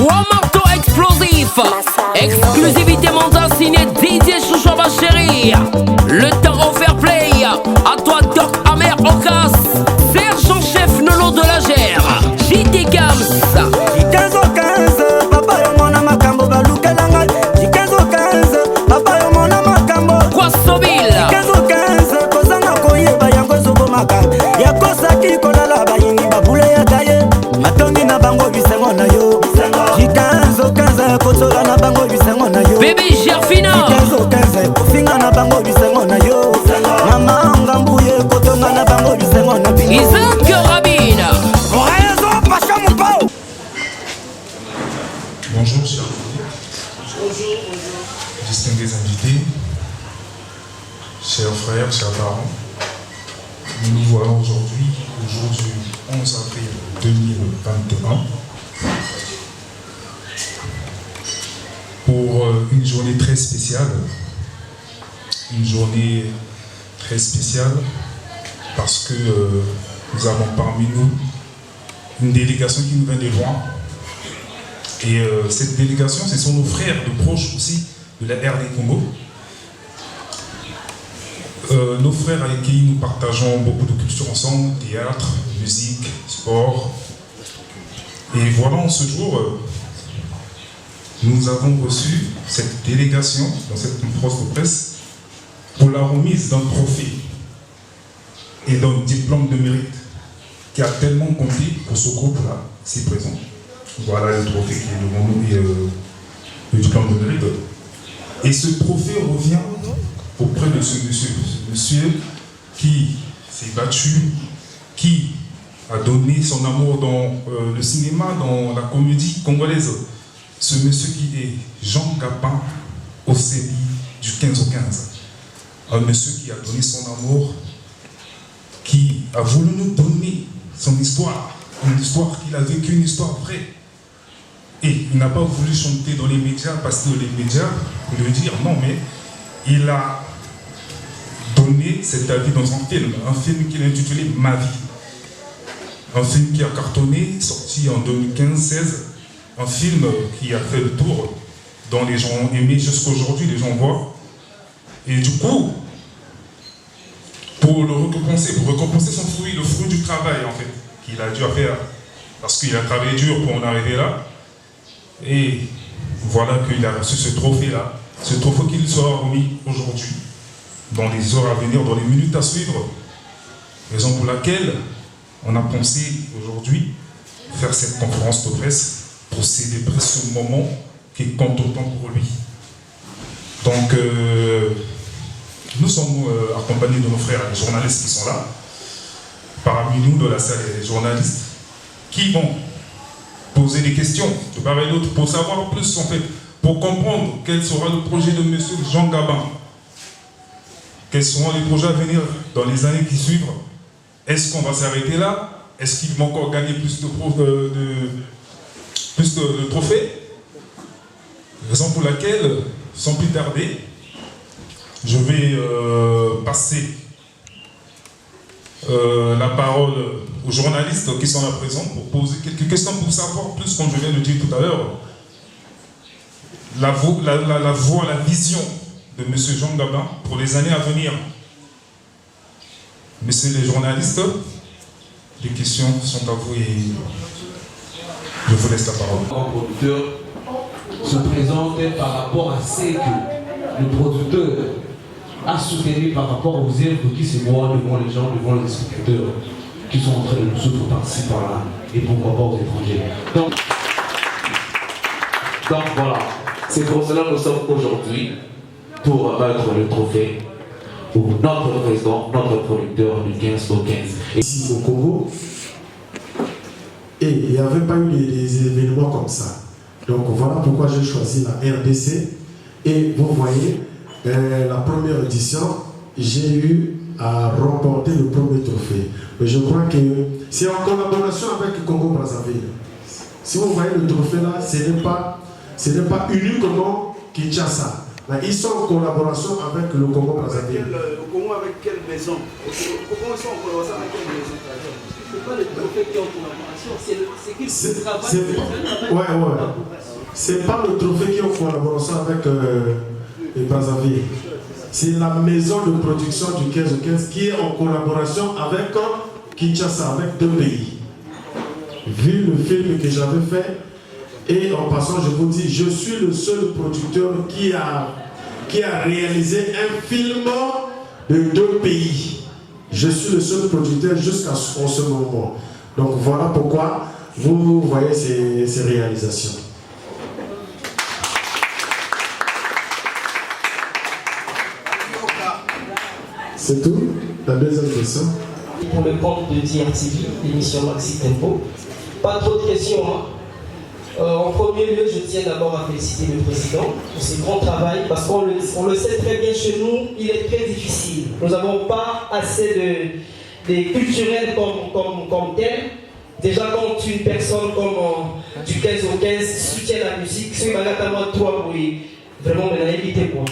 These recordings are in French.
Trois marteaux explosifs. Exclusivité mondiale signée Didier Chouchou ma chérie. Le temps au fair play. À toi Doc Amer Ocas. Serge en chef Nolo de la Gère. JT Gams. Bébé Gerfina Isaac Rabine. Bonjour chers distingués invités, chers frères, chers parents. Nous nous voyons aujourd'hui, au jour du 11 avril 2021, pour une journée très spéciale. Une journée très spéciale parce que nous avons parmi nous une délégation qui nous vient de loin. Et cette délégation, ce sont nos frères de proches aussi de la RD Congo. Nos frères avec qui nous partageons beaucoup de culture ensemble, théâtre, musique, sport. Et voilà, en ce jour, nous avons reçu cette délégation dans cette conférence de presse pour la remise d'un trophée et d'un diplôme de mérite qui a tellement compté pour ce groupe-là, ici présent. Voilà le trophée qui est devant nous et le diplôme de mérite. Et ce trophée revient auprès de ce monsieur qui s'est battu, qui a donné son amour dans le cinéma, dans la comédie congolaise. Ce monsieur qui est Jean Gabin au CELI du 15 au 15. Un monsieur qui a donné son amour, qui a voulu nous donner son histoire, une histoire qu'il a vécue, une histoire vraie. Et il n'a pas voulu chanter dans les médias parce que les médias voulaient dire non, mais il a donné cet avis dans un film qu'il a intitulé Ma vie. Un film qui a cartonné, sorti en 2015-16, un film qui a fait le tour, dont les gens ont aimé jusqu'à aujourd'hui, les gens voient. Et du coup, pour récompenser son fruit, le fruit du travail en fait, qu'il a dû faire, parce qu'il a travaillé dur pour en arriver là. Et voilà qu'il a reçu ce trophée-là, ce trophée qu'il sera remis aujourd'hui, dans les heures à venir, dans les minutes à suivre. Raison pour laquelle on a pensé aujourd'hui faire cette conférence de presse pour célébrer ce moment qui compte autant pour lui. Donc, nous sommes accompagnés de nos frères, les journalistes qui sont là. Parmi nous, de la salle, il y a des journalistes qui vont poser des questions de part et d'autre pour savoir plus en fait, pour comprendre quel sera le projet de M. Jean Gabin. Quels seront les projets à venir dans les années qui suivent? Est-ce qu'on va s'arrêter là? Est-ce qu'il va encore gagner plus de trophées? Raison pour laquelle, sans plus tarder, je vais passer la parole aux journalistes qui sont là présents pour poser quelques questions pour savoir plus, comme je viens de dire tout à l'heure, la voix, la vision de M. Jean Gabin pour les années à venir. Messieurs les journalistes, les questions sont à vous et je vous laisse la parole. Le producteur se présente par rapport à ce que le producteur a soutenu par rapport aux œuvres qui se voient devant les gens, devant les spectateurs qui sont en train de nous soutenir par-ci par-là et pourquoi pas aux étrangers. Donc voilà, c'est pour cela que nous sommes aujourd'hui pour remettre le trophée pour notre président, notre producteur du 15 au 15. Ici au Congo, et il n'y avait pas eu des événements comme ça. Donc voilà pourquoi j'ai choisi la RDC. Et vous voyez, la première édition, j'ai eu à remporter le premier trophée. Mais je crois que c'est en collaboration avec le Congo-Brazzaville. Si vous voyez le trophée là, ce n'est pas uniquement Kinshasa. Mais ils sont en collaboration avec le Congo-Brazzaville. Le Congo avec quelle maison? Comment ils sont en collaboration avec quelle maison? Ce n'est pas le trophée qui est en collaboration, c'est C'est pas le trophée qui est en collaboration avec les Brazzaville. C'est la maison de production du 15-15 qui est en collaboration avec Kinshasa, avec 2 pays. Vu le film que j'avais fait, et en passant, je vous dis, je suis le seul producteur qui a réalisé un film de 2 pays. Je suis le seul producteur jusqu'à ce moment. Donc voilà pourquoi vous voyez ces réalisations. C'est tout? La deuxième question. Pour le compte de DRTV, l'émission Maxi Tempo. Pas trop de questions. En premier lieu, je tiens d'abord à féliciter le président pour ses grands travail, parce qu'on le sait très bien chez nous, il est très difficile. Nous n'avons pas assez de culturels comme tel. Déjà, quand une personne comme du 15 au 15 soutient la musique, c'est vraiment toi, oui, vraiment, mais éviter quoi.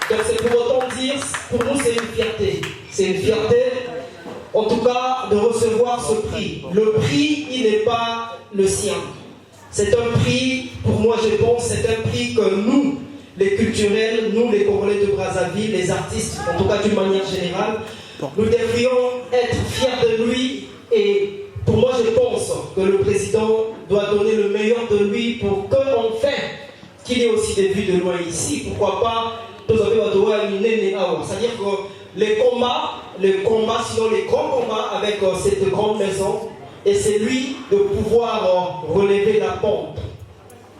Donc c'est pour autant dire, pour nous c'est une fierté. C'est une fierté, en tout cas, de recevoir ce prix. Le prix, il n'est pas le sien. C'est un prix, pour moi je pense, c'est un prix que nous, les culturels, nous les Congolais de Brazzaville, les artistes, en tout cas d'une manière générale, nous devrions être fiers de lui. Et pour moi je pense que le président doit donner le meilleur de lui pour qu'enfin, qu'il ait aussi des vues de loin ici. Pourquoi pas? C'est-à-dire que les combats, sinon les grands combats avec cette grande maison, et c'est lui de pouvoir relever la pente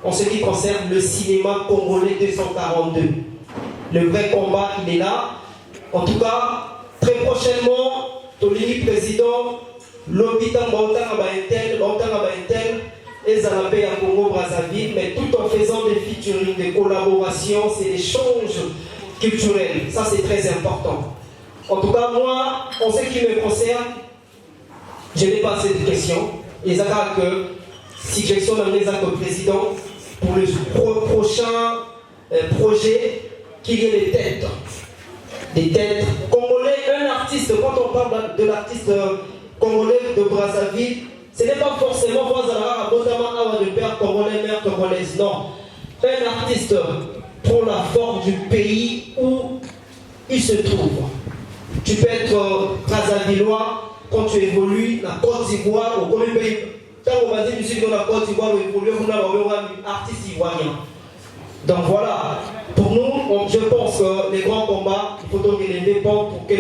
en ce qui concerne le cinéma congolais 242. Le vrai combat, il est là. En tout cas, très prochainement, Tolini président, l'hôpital Bantan et Zalapé à Congo Brazzaville, mais tout en faisant des featuring, des collaborations, c'est des échanges culturels. Ça, c'est très important. En tout cas, moi, en ce qui me concerne, je n'ai pas cette question. Et ça que suggestion d'un exemple président pour le prochain projet, qu'il y ait des têtes. Des têtes congolais. Un artiste, quand on parle de l'artiste congolais de Brazzaville, ce n'est pas forcément de père congolais, mère congolaise, non. Un artiste prend la forme du pays où il se trouve. Tu peux être Brazzavillois quand tu évolues dans la Côte d'Ivoire, au premier pays. Quand on va dire musique dans la Côte d'Ivoire, on évolue, on a un artiste ivoirien. Donc voilà, pour nous, je pense que les grands combats, il faut donc les dépendre pour que...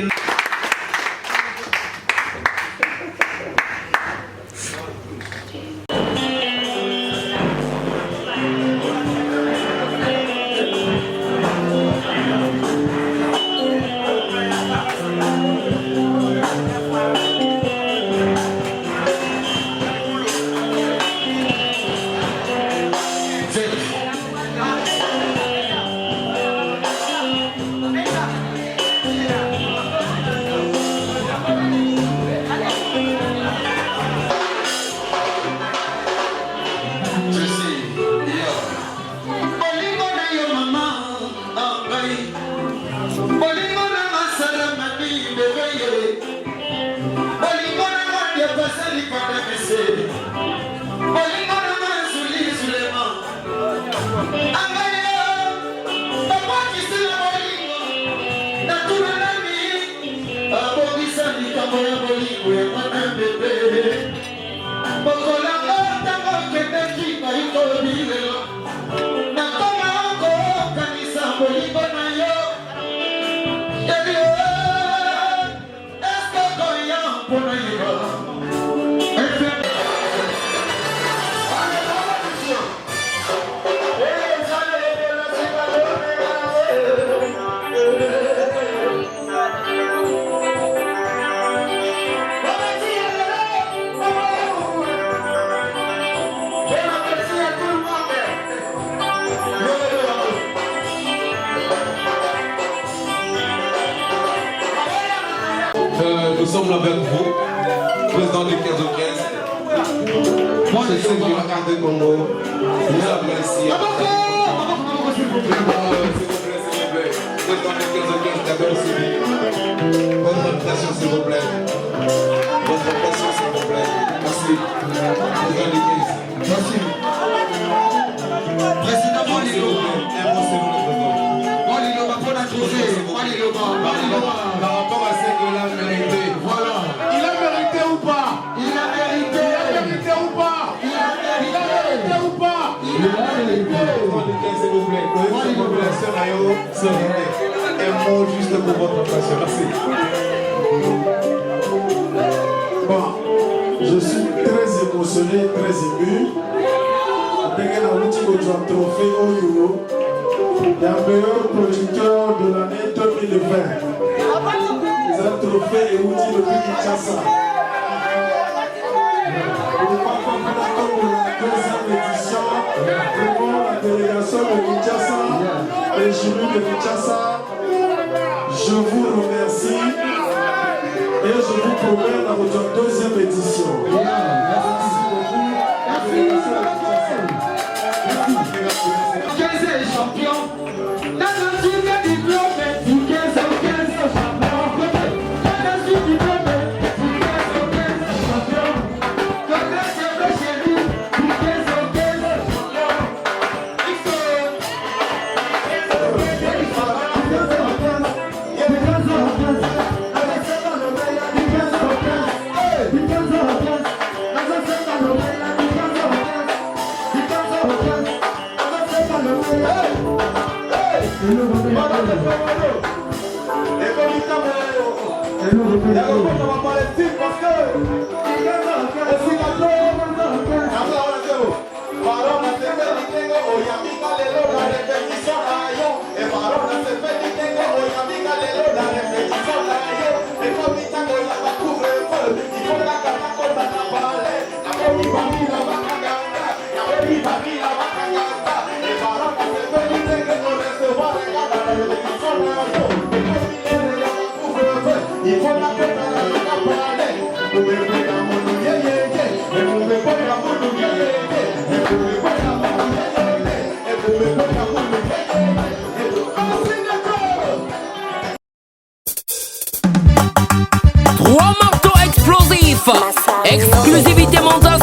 Nous sommes avec vous, président du 15 au 15. Moi, je suis du Dakar de Congo. Nous sommes ici. S'il vous plaît, président du 15 au 15, d'abord, votre invitation, s'il vous plaît. Votre Mayo serait un mot juste pour votre attention. Merci. Bon, je suis très émotionné, très ému. Trophée Oyo, le meilleur producteur de l'année 2020. C'est un trophée et outil depuis Kinshasa. Pour la deuxième édition, vraiment la délégation de Kinshasa, les jurys de Kinshasa, je vous remercie et je vous promets dans votre deuxième édition. Merci beaucoup. La délégation de Kinshasa. Champion, dans le sud du diplôme, pour 15 champion. Dans le sud du diplôme, pour 15 champion. Dans le sud de chéri, pour 15 champion. Exclusivité mondiale